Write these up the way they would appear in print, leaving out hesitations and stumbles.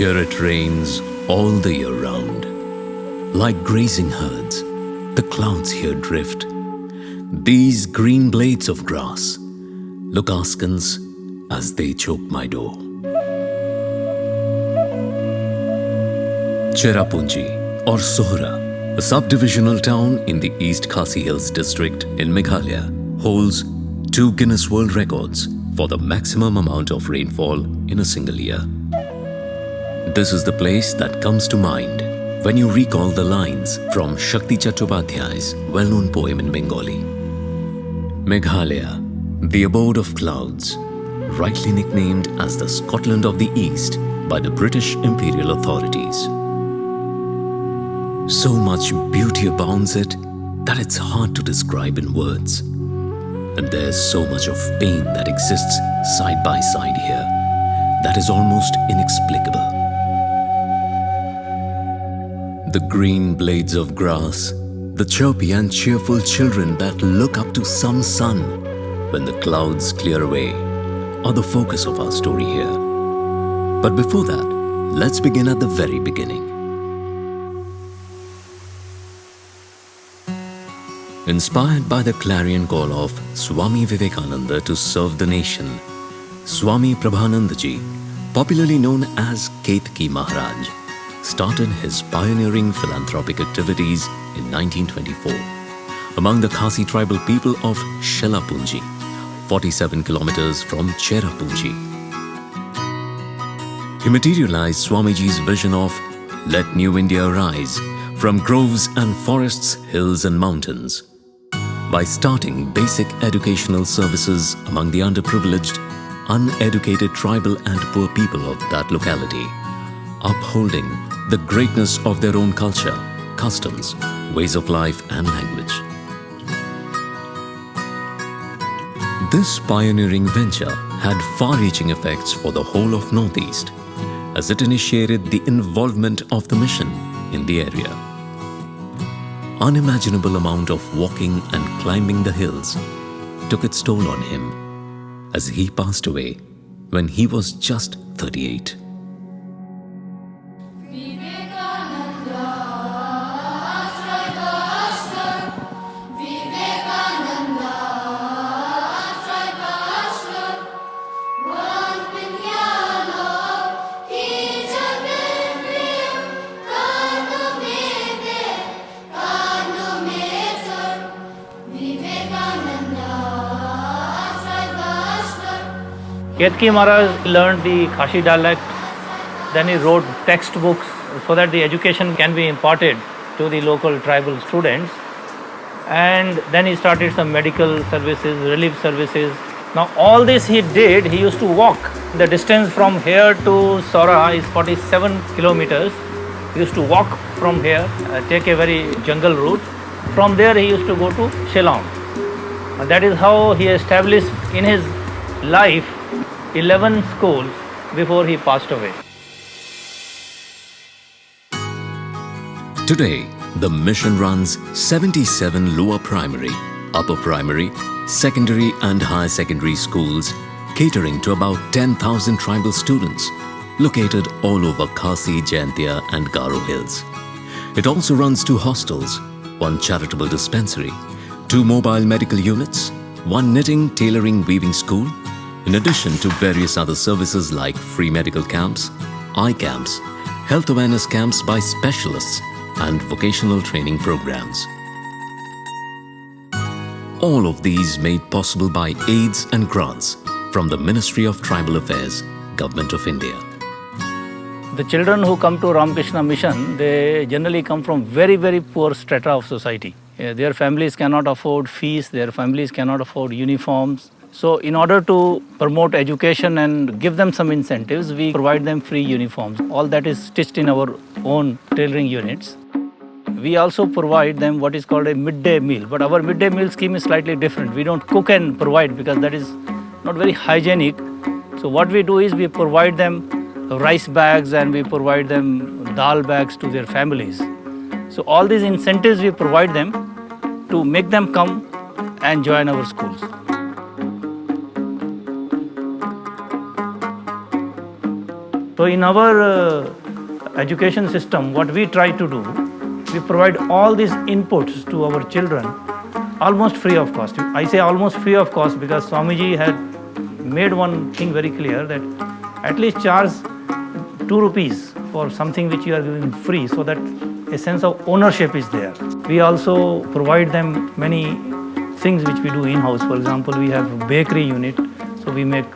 Here it rains all the year round. Like grazing herds, the clouds here drift. These green blades of grass look askance as they choke my door. Cherrapunjee or Sohra, a subdivisional town in the East Khasi Hills district in Meghalaya, holds 2 Guinness World Records for the maximum amount of rainfall in a single year. This is the place that comes to mind when you recall the lines from Shakti Chattopadhyay's well-known poem in Bengali. Meghalaya, the abode of clouds, rightly nicknamed as the Scotland of the East by the British imperial authorities. So much beauty abounds it that it's hard to describe in words. And there's so much of pain that exists side by side here that is almost inexplicable. The green blades of grass, the chirpy and cheerful children that look up to some sun when the clouds clear away are the focus of our story here. But before that, let's begin at the very beginning. Inspired by the clarion call of Swami Vivekananda to serve the nation, Swami Prabhanandaji, popularly known as Ketki Maharaj, started his pioneering philanthropic activities in 1924 among the Khasi tribal people of Cherrapunjee, 47 kilometers from Cherrapunjee. He materialized Swamiji's vision of "Let New India Rise" from groves and forests, hills and mountains by starting basic educational services among the underprivileged, uneducated tribal and poor people of that locality, upholding the greatness of their own culture, customs, ways of life and language. This pioneering venture had far-reaching effects for the whole of Northeast, as it initiated the involvement of the mission in the area. Unimaginable amount of walking and climbing the hills took its toll on him as he passed away when he was just 38. Ketki Maharaj learned the Khashi dialect, then he wrote textbooks so that the education can be imparted to the local tribal students. And then he started some medical services, relief services. Now all this he did, he used to walk. The distance from here to Sora is 47 kilometers. He used to walk from here, take a very jungle route. From there he used to go to Shillong. And that is how he established in his life 11 schools before he passed away. Today, the mission runs 77 lower primary, upper primary, secondary and higher secondary schools, catering to about 10,000 tribal students located all over Khasi, Jaintia and Garo Hills. It also runs 2 hostels, 1 charitable dispensary, 2 mobile medical units, 1 knitting, tailoring, weaving school, in addition to various other services like free medical camps, eye camps, health awareness camps by specialists, and vocational training programs. All of these made possible by aids and grants from the Ministry of Tribal Affairs, Government of India. The children who come to Ramakrishna Mission, they generally come from very, very poor strata of society. Their families cannot afford fees, their families cannot afford uniforms. So in order to promote education and give them some incentives, we provide them free uniforms. All that is stitched in our own tailoring units. We also provide them what is called a midday meal. But our midday meal scheme is slightly different. We don't cook and provide because that is not very hygienic. So what we do is we provide them rice bags and we provide them dal bags to their families. So all these incentives we provide them to make them come and join our schools. So in our education system, what we try to do, we provide all these inputs to our children almost free of cost. I say almost free of cost because Swamiji had made one thing very clear, that at least charge 2 rupees for something which you are giving free, so that a sense of ownership is there. We also provide them many things which we do in-house. For example, we have a bakery unit, so we make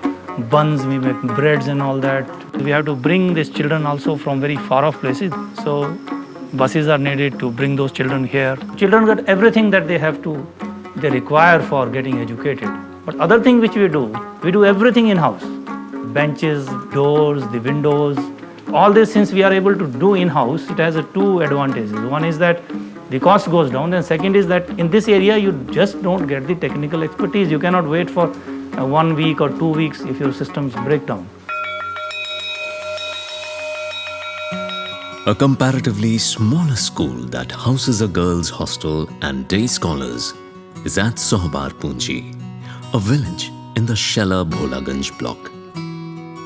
buns, we make breads and all that. We have to bring these children also from very far off places, so buses are needed to bring those children here. Children get everything that they require for getting educated. But other thing which we do everything in-house. Benches, doors, the windows, all this, since we are able to do in-house, it has two advantages. One is that the cost goes down, and second is that in this area you just don't get the technical expertise. You cannot wait for 1 week or 2 weeks if your systems break down. A comparatively smaller school that houses a girls' hostel and day scholars is at Cherrapunjee, a village in the Shella Bholaganj block.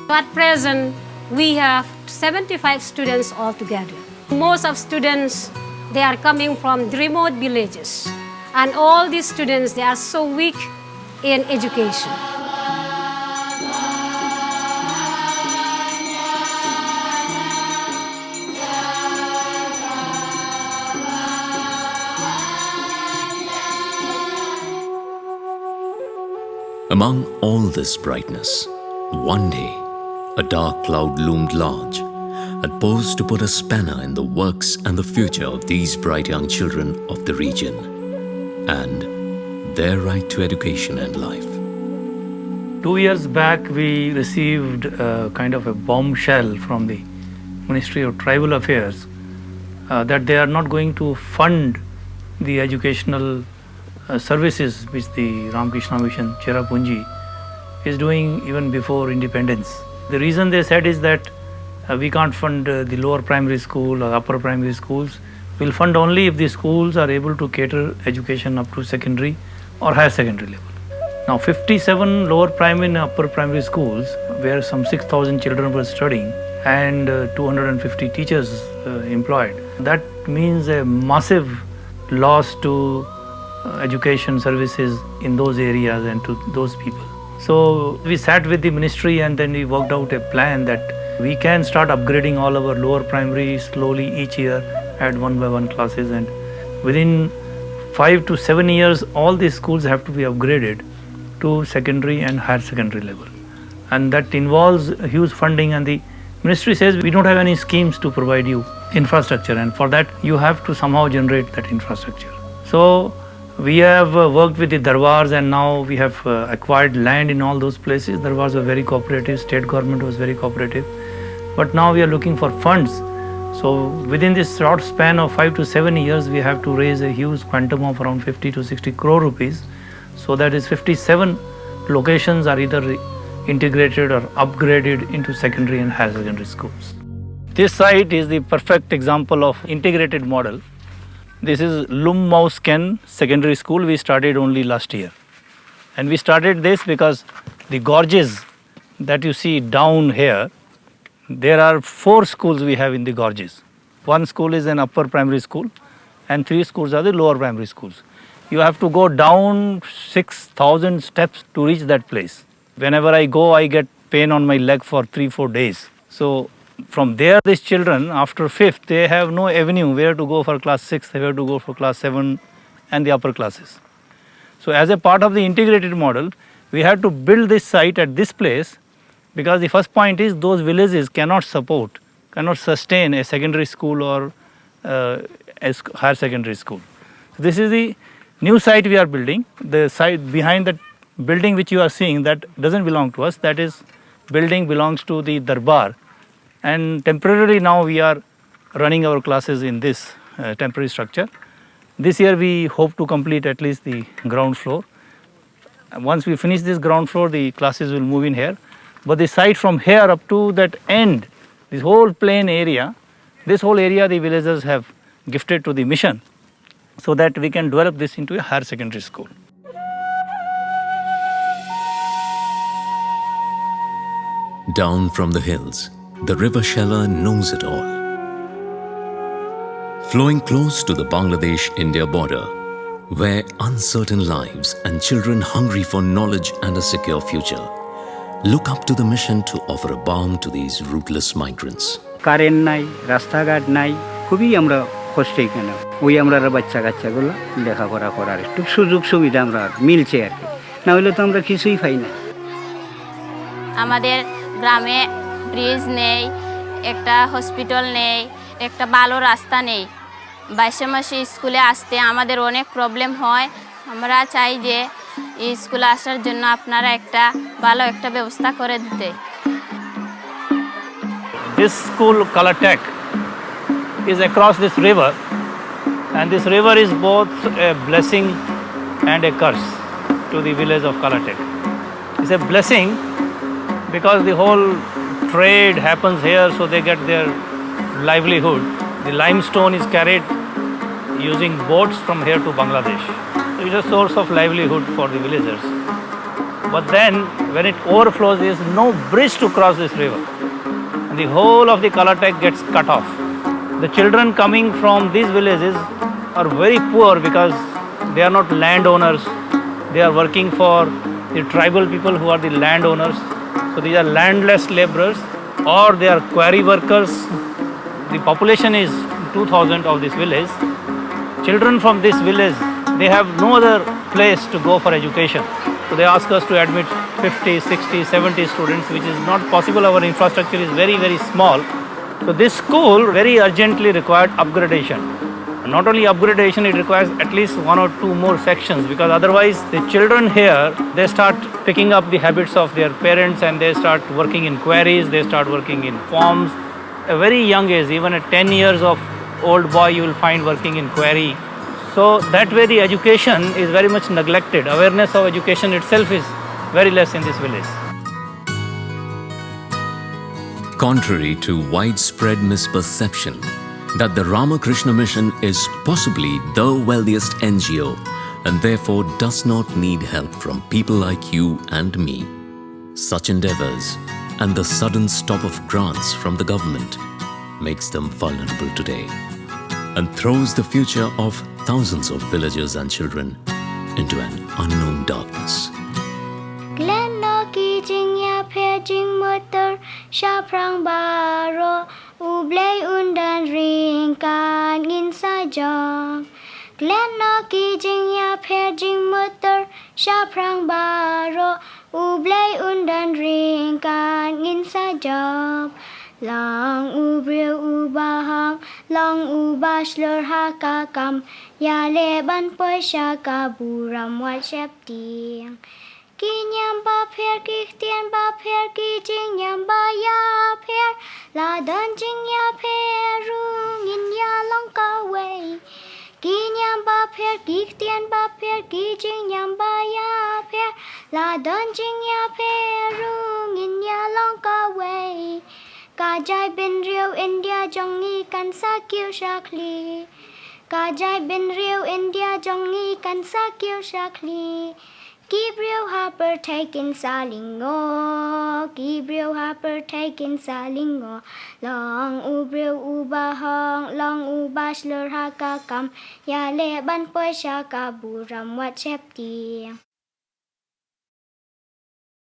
At present, we have 75 students altogether. Most of students, they are coming from remote villages. And all these students, they are so weak in education. Among all this brightness, one day, a dark cloud loomed large and posed to put a spanner in the works and the future of these bright young children of the region and their right to education and life. 2 years back, we received a kind of a bombshell from the Ministry of Tribal Affairs that they are not going to fund the educational services which the Ramakrishna Mission Cherrapunjee is doing even before independence. The reason they said is that we can't fund the lower primary school or upper primary schools. We'll fund only if the schools are able to cater education up to secondary or higher secondary level. Now 57 lower primary and upper primary schools where some 6,000 children were studying and 250 teachers employed. That means a massive loss to education services in those areas and to those people. So we sat with the ministry and then we worked out a plan that we can start upgrading all our lower primary slowly each year, add 1 by 1 classes, and within 5 to 7 years all these schools have to be upgraded to secondary and higher secondary level. And that involves huge funding, and the ministry says we don't have any schemes to provide you infrastructure, and for that you have to somehow generate that infrastructure. So we have worked with the darbars, and now we have acquired land in all those places. Darbars were very cooperative, state government was very cooperative. But now we are looking for funds. So within this short span of 5 to 7 years, we have to raise a huge quantum of around 50 to 60 crore rupees. So that is 57 locations are either integrated or upgraded into secondary and higher secondary schools. This site is the perfect example of integrated model. This is Lummausken Secondary School. We started only last year. And we started this because the gorges that you see down here, there are 4 schools we have in the gorges. 1 school is an upper primary school and 3 schools are the lower primary schools. You have to go down 6,000 steps to reach that place. Whenever I go, I get pain on my leg for 3-4 days. So from there, these children, after 5th, they have no avenue where to go for class 6, they have to go for class 7 and the upper classes. So as a part of the integrated model, we had to build this site at this place, because the first point is those villages cannot sustain a secondary school or a higher secondary school. So this is the new site we are building. The site behind that building which you are seeing, that doesn't belong to us. That is building belongs to the darbar. And temporarily now we are running our classes in this temporary structure. This year we hope to complete at least the ground floor. Once we finish this ground floor, the classes will move in here. But the site from here up to that end, this whole plain area, this whole area the villagers have gifted to the mission so that we can develop this into a higher secondary school. Down from the hills, the river Sheller knows it all. Flowing close to the Bangladesh-India border, where uncertain lives and children hungry for knowledge and a secure future look up to the mission to offer a balm to these rootless migrants. Current নাই, রাস্তাঘাট নাই, খুবই আমরা কষ্টে এখানে। ওই আমরা বাচ্চা কাচ্চাগুলো লেখাপড়া করার একটু সুযোগ সুবিধা আমরা মিলছে আর কি, না হলে তো আমরা কিছুই পাই না। আমাদের গ্রামে ব্রিজ নেই, একটা হসপিটাল নেই, একটা ভালো রাস্তা নেই। 22 মাসে স্কুলে আসতে আমাদের অনেক প্রবলেম হয়। আমরা চাই যে এই স্কুলে আসার জন্য আপনারা একটা ভালো একটা ব্যবস্থা করে দিতে। This school, Kolkata, is across this river, and this river is both a blessing and a curse to the village of Kolkata. It's a blessing because the whole trade happens here, so they get their livelihood. The limestone is carried using boats from here to Bangladesh. So it's a source of livelihood for the villagers. But then, when it overflows, there is no bridge to cross this river. And the whole of the Kolkata gets cut off. The children coming from these villages are very poor because they are not landowners. They are working for the tribal people who are the landowners. So these are landless laborers, or they are quarry workers. The population is 2,000 of this village. Children from this village, they have no other place to go for education. So they ask us to admit 50, 60, 70 students, which is not possible. Our infrastructure is very, very small. So this school very urgently required upgradation. Not only upgradation, it requires at least 1 or 2 more sections, because otherwise the children here, they start picking up the habits of their parents and they start working in quarries, they start working in farms. A very young age, even at 10 years of old boy, you will find working in quarry. So that way the education is very much neglected. Awareness of education itself is very less in this village. Contrary to widespread misperception that the Ramakrishna Mission is possibly the wealthiest NGO and therefore does not need help from people like you and me, such endeavors and the sudden stop of grants from the government makes them vulnerable today and throws the future of thousands of villagers and children into an unknown darkness. Glenoki jingya phe jing motor sha prang baro ublei undan ring kan in sa jong. Glenoki jingya phe jing motor sha prang baro ublei undan ring kan in sa jong. Long ubril ubahang long ubashlur hakakam ya leban poi sha ka buram wat shep tiang. Ki nyam ba pher ki tien ba pher ki jing nyam ba ya pher la don jing ya pher rung in ya long ka wei. Ki nyam ba pher ki tien ba pher ki jing nyam ba ya pher la don jing ya pher rung in ya long ka wei. Ka jai bin real India jongi kan sa kiu shakli. Ka jai bin real India jongi kan sa kiu shakli. Gabriel Harper taking salingo, Gabriel Harper taking salingo. Long ubril ubahong, long ubashlur hakakam. Ya le ban poi shaka buram wat shep tiang.